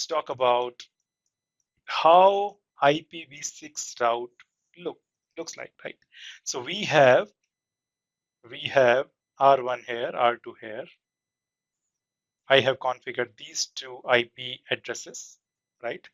talk about how IPv6 route looks like, right? So we have R1 here, R2 here. I have configured these two IP addresses, right?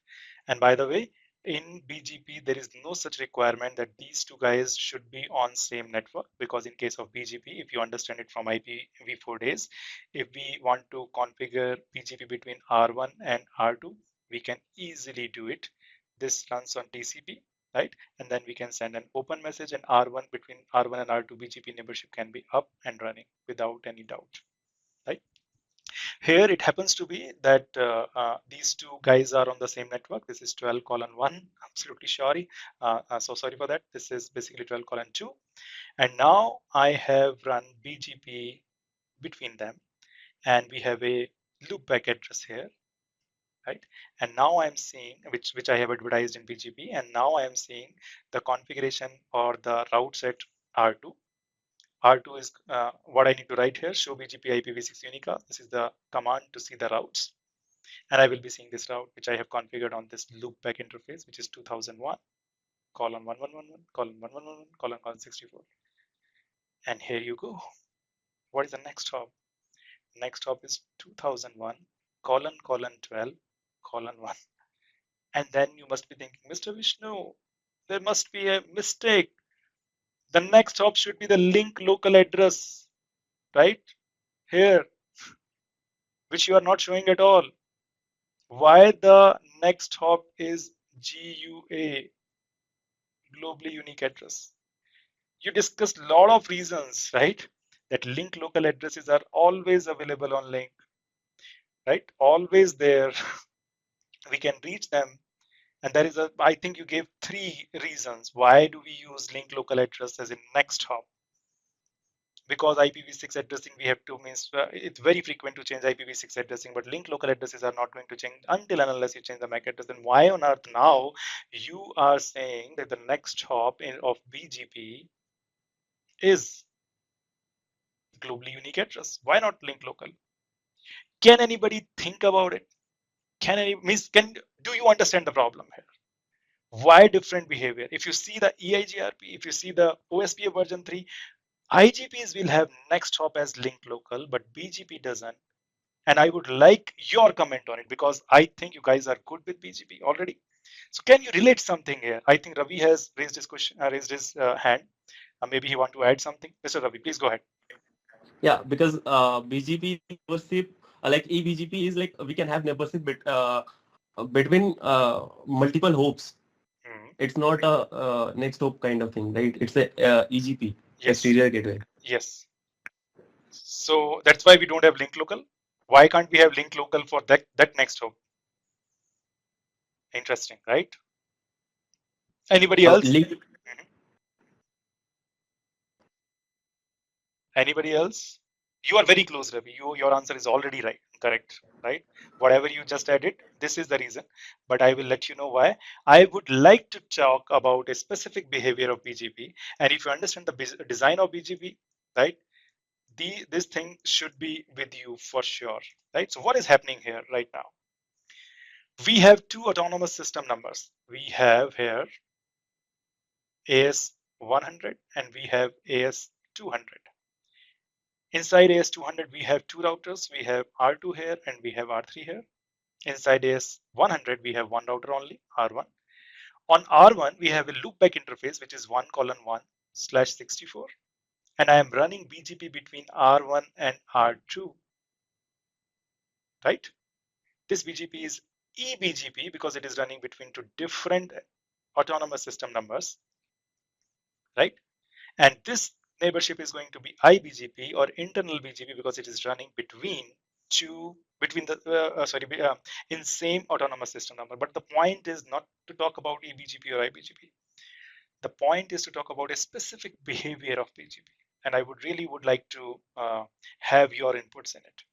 And by the way, in BGP, there is no such requirement that these two guys should be on same network, because in case of BGP, if you understand it from IPv4 days, if we want to configure BGP between R1 and R2, we can easily do it. This runs on TCP, right? And then we can send an open message, and R1 between R1 and R2 BGP neighborship can be up and running without any doubt, right? Here it happens to be that these two guys are on the same network. This is 12:1. Absolutely sorry. So sorry for that. This is basically 12:2. And now I have run BGP between them, and we have a loopback address here, right? And now I'm seeing, which I have advertised in BGP, and now I am seeing the configuration or the route set R2. R2 is what I need to write here, show BGP IPv6 Unica. This is the command to see the routes. And I will be seeing this route, which I have configured on this loopback interface, which is 2001, colon 1111, colon 1111, colon 164. And here you go. What is the next hop? Next hop is 2001, colon 12, colon 1. And then you must be thinking, Mr. Vishnu, there must be a mistake. The next hop should be the link local address, right? Here, which you are not showing at all. Why the next hop is GUA, globally unique address? You discussed a lot of reasons, right? That link local addresses are always available on link, right? Always there. We can reach them. And there is I think you gave 3 reasons. Why do we use link local address as a next hop? Because IPv6 addressing we have to means it's very frequent to change IPv6 addressing, but link local addresses are not going to change until and unless you change the MAC address. Then why on earth now you are saying that the next hop of BGP is globally unique address? Why not link local? Can anybody think about it? Do you understand the problem here? Why different behavior? If you see the EIGRP, if you see the OSPF version 3, IGPs will have next hop as link local, but BGP doesn't. And I would like your comment on it, because I think you guys are good with BGP already. So can you relate something here? I think Ravi has raised his question, raised his hand. Maybe he want to add something. Mr. Ravi, please go ahead. Yeah, because BGP neighborship, like eBGP, is like we can have neighborship between multiple hopes. Hmm. It's not a next hope kind of thing, right? It's a EGP, Yes. exterior gateway. Yes. So that's why we don't have link local. Why can't we have link local for that next hop? Interesting, right? Anybody else? Link. Mhm. Anybody else? You are very close, Ravi. Your answer is already right, correct, right? Whatever you just added, this is the reason. But I will let you know why. I would like to talk about a specific behavior of BGP, and if you understand the design of BGP, right? This thing should be with you for sure, right? So what is happening here right now? We have 2 autonomous system numbers. We have here AS100 and we have AS200. Inside AS200, we have 2 routers. We have R2 here and we have R3 here. Inside AS100, we have 1 router only, R1. On R1, we have a loopback interface, which is 1:1/64. And I am running BGP between R1 and R2, right? This BGP is eBGP because it is running between 2 different autonomous system numbers, right? And this neighborship is going to be IBGP or internal BGP because it is running between in same autonomous system number. But the point is not to talk about eBGP or IBGP. The point is to talk about a specific behavior of BGP, and I would like to have your inputs in it.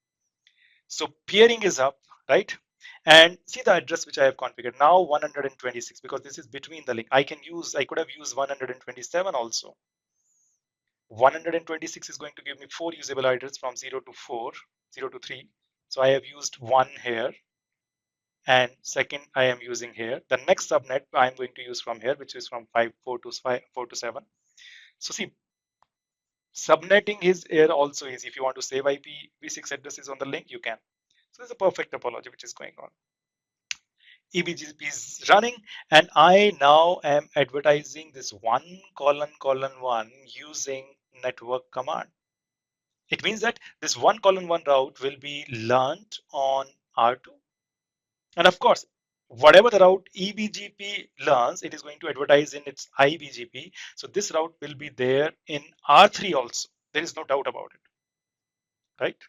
So peering is up, right? And see the address which I have configured now, 126, because this is between the link. I could have used 127 also. 126 is going to give me 4 usable addresses from 0 to 4, 0 to 3. So I have used 1 here. and second I am using here. The next subnet I am going to use from here, which is from 4 to 7. So see, subnetting is here also easy. If you want to save IPv6 addresses on the link, you can. So there's a perfect topology which is going on. eBGP is running, and I now am advertising this 1:1 using network command. It means that this 1:1 route will be learned on R2. And of course, whatever the route eBGP learns, it is going to advertise in its iBGP. So this route will be there in R3 also. There is no doubt about it, right?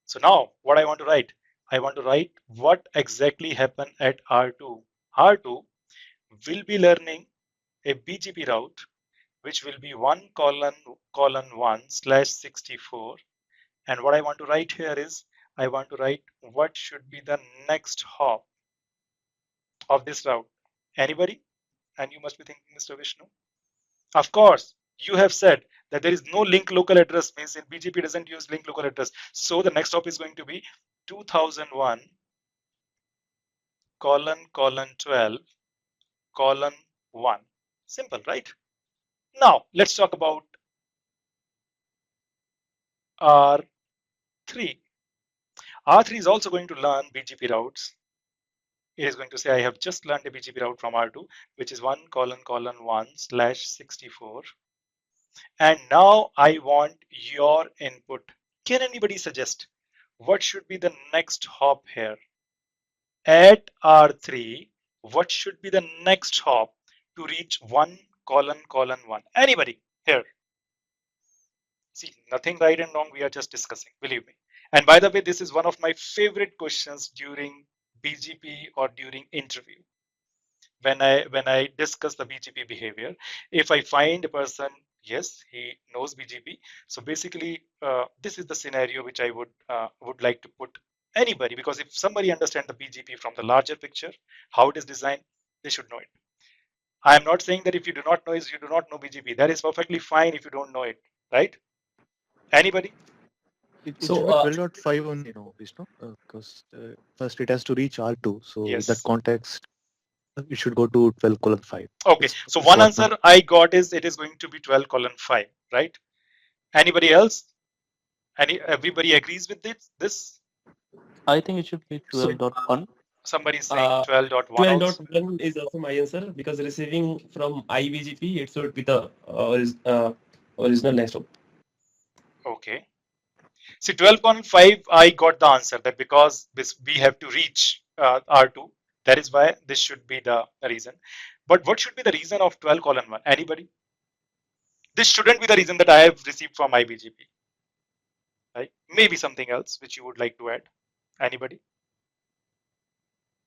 So now what I want to write, I want to write what exactly happened at R2. R2 will be learning a BGP route, which will be 1:1/64. And what I want to write here is, I want to write what should be the next hop of this route. Anybody? And you must be thinking, Mr. Vishnu. Of course, you have said that there is no link local address, means in BGP doesn't use link local address. So the next hop is going to be 2001:12:1. Simple, right? Now let's talk about R3. R3 is also going to learn BGP routes. It is going to say, I have just learned a BGP route from R2, which is 1:1/64. And now I want your input. Can anybody suggest what should be the next hop here? At R3, what should be the next hop to reach 1:1? Anybody here? See, nothing right and wrong. We are just discussing, believe me. And by the way, this is one of my favorite questions during BGP or during interview. When I discuss the BGP behavior, if I find a person, yes, he knows BGP. So basically, this is the scenario which I would like to put anybody, because if somebody understands the BGP from the larger picture, how it is designed, they should know it. I am not saying that if you do not know it, you do not know BGP. That is perfectly fine if you don't know it, right? Anybody? It So should be 12.5 only, Vishnu, because first it has to reach R2. So in that Yes. context, it should go to 12:5. Okay. So one answer I got is it is going to be 12:5, right? Anybody else? Everybody agrees with this? I think it should be so 12.1. Somebody is saying uh, 12.1 also. 12.1 is also my answer, because receiving from iBGP, it should be the original next hop. Okay. See, 12.5, I got the answer that because we have to reach R2. That is why this should be the reason. But what should be the reason of 12:1? Anybody? This shouldn't be the reason that I have received from iBGP. Right? Maybe something else which you would like to add. Anybody?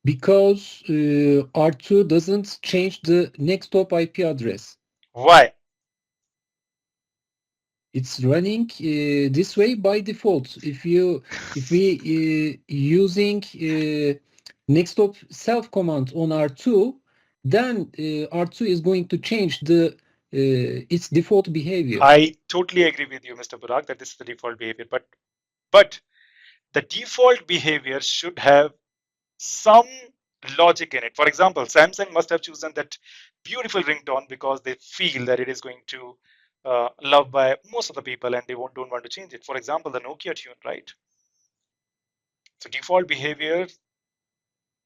Because R2 doesn't change the next hop IP address. Why? It's running this way by default. If we using next hop self command on R2, then R2 is going to change the its default behavior. I totally agree with you, Mr. Burak, that this is the default behavior. But the default behavior should have some logic in it. For example, Samsung must have chosen that beautiful ringtone because they feel that it is going to loved by most of the people and they don't want to change it. For example, the Nokia tune, right? So default behaviors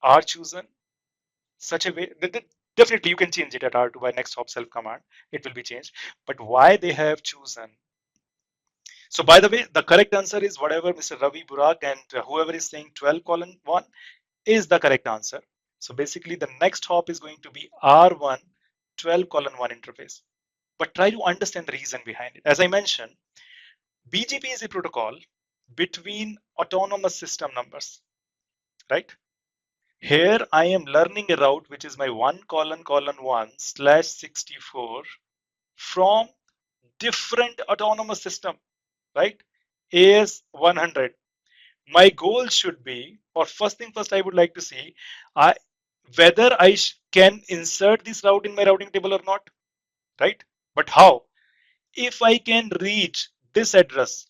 are chosen such a way that definitely you can change it at R2 by next hop self command. It will be changed. But why they have chosen? So by the way, the correct answer is whatever Mr. Ravi Burak and whoever is saying 12:1 is the correct answer. So basically the next hop is going to be R1 12:1 interface. But try to understand the reason behind it. As I mentioned, BGP is a protocol between autonomous system numbers, right? Here I am learning a route which is my 1:1/64 from different autonomous system, right? AS100. My goal should be, or first thing first, I would like to see whether I can insert this route in my routing table or not, right? But how? If I can reach this address,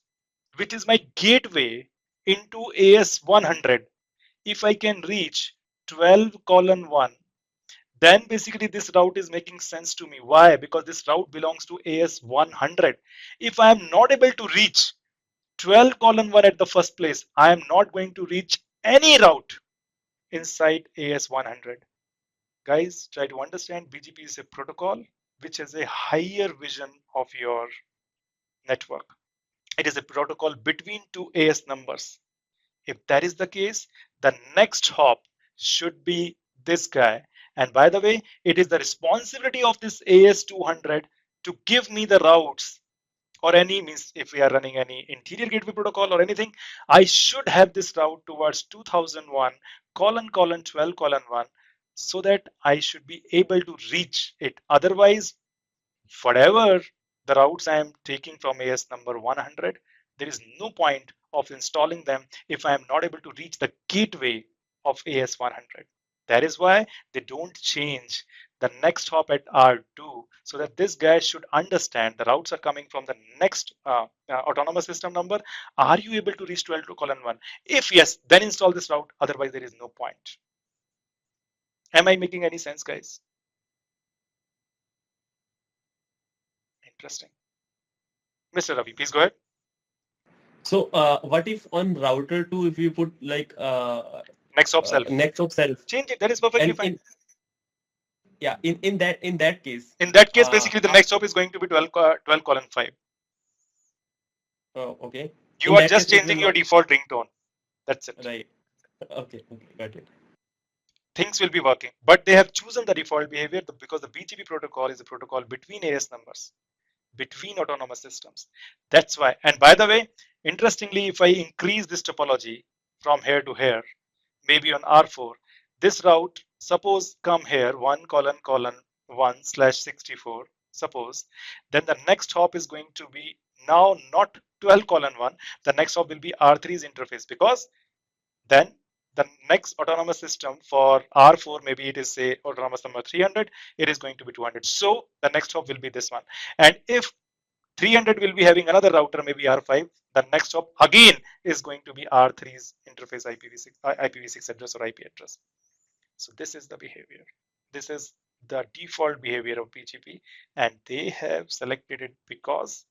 which is my gateway into AS100, if I can reach 12:1, then basically this route is making sense to me. Why? Because this route belongs to AS100. If I am not able to reach 12:1 at the first place, I am not going to reach any route inside AS100. Guys, try to understand BGP is a protocol which has a higher vision of your network. It is a protocol between two AS numbers. If that is the case, the next hop should be this guy. And by the way, it is the responsibility of this AS200 to give me the routes, or any means if we are running any interior gateway protocol or anything, I should have this route towards 2001 : 12:1 so that I should be able to reach it. Otherwise, whatever the routes I am taking from AS number 100, there is no point of installing them if I am not able to reach the gateway of AS 100. That is why they don't change the next hop at R2, so that this guy should understand the routes are coming from the next autonomous system number. Are you able to reach 12:1? If yes, then install this route. Otherwise, there is no point. Am I making any sense, guys? Interesting. Mr. Ravi, please go ahead. So what if on router 2, if you put like Next hop self. next of self, Change it. That is perfectly and fine. in that case, In that case, basically the next hop is going to be 12:5. okay. You In are that just case, it changing will your not, default ringtone. That's it. right. Okay, got it. Things will be working, but they have chosen the default behavior because the BGP protocol is a protocol between AS numbers, between autonomous systems. That's why. And by the way, interestingly, if I increase this topology from here to here, maybe on R4, this route, suppose come here 1:1/64, suppose, then the next hop is going to be now not 12:1. The next hop will be R3's interface, because then the next autonomous system for R4, maybe it is say autonomous number 300, it is going to be 200. So the next hop will be this one. And if 300 will be having another router, maybe R5, the next hop again is going to be R3's interface IPv6 address or IP address. So this is the behavior. This is the default behavior of BGP, and they have selected it because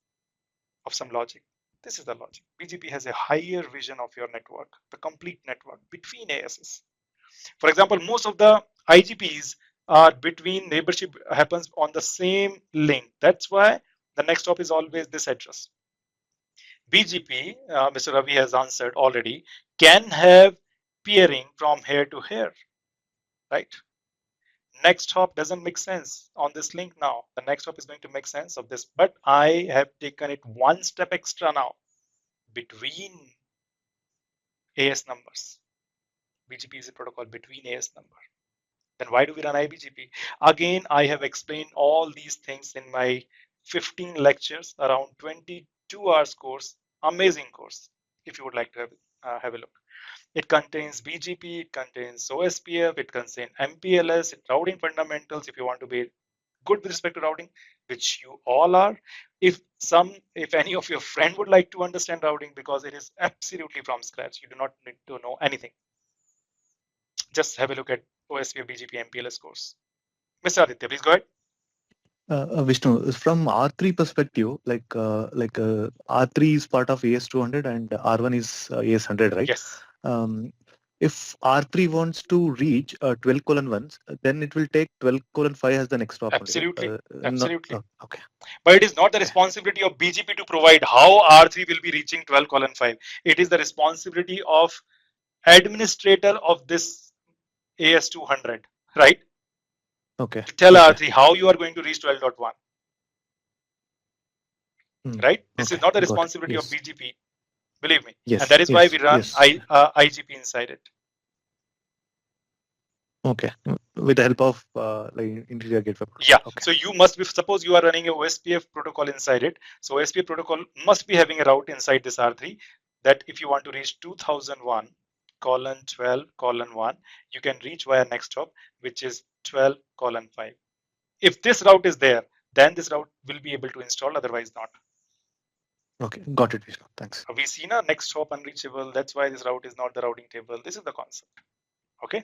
of some logic. This is the logic. BGP has a higher vision of your network, the complete network between ASs. For example, most of the IGPs are between neighborship happens on the same link. That's why the next hop is always this address. BGP, Mr. Ravi has answered already, can have peering from here to here, right? Next hop doesn't make sense on this link now. The next hop is going to make sense of this, but I have taken it one step extra now between AS numbers. BGP is a protocol between AS number. Then why do we run IBGP? Again, I have explained all these things in my 15 lectures, around 22 hours course, amazing course, if you would like to have a look. It contains BGP, it contains OSPF, it contains MPLS, routing fundamentals if you want to be good with respect to routing, which you all are. If any of your friend would like to understand routing, because it is absolutely from scratch, you do not need to know anything. Just have a look at OSPF, BGP, MPLS course. Mr. Aditya, please go ahead. Vishnu, from R3 perspective, R3 is part of AS200 and R1 is AS100, right? Yes. If R3 wants to reach 12:1, then it will take 12:5 as the next hop. Absolutely. Absolutely. Okay. But it is not the responsibility of BGP to provide how R3 will be reaching 12:5. It is the responsibility of administrator of this AS200, right? Okay. To tell R3 how you are going to reach 12.1. Right? This is not the responsibility of BGP, believe me. Yes. And that is why we run IGP inside it. Okay. With the help of interior gateway protocol. Yeah. Okay. So you must be, suppose you are running a OSPF protocol inside it. So OSPF protocol must be having a route inside this R3 that if you want to reach 2001:12:1, you can reach via next hop, which is 12:5. If this route is there, then this route will be able to install, otherwise not. Okay, got it, Vishnu. Thanks. We see now next hop unreachable. That's why this route is not the routing table. This is the concept. Okay.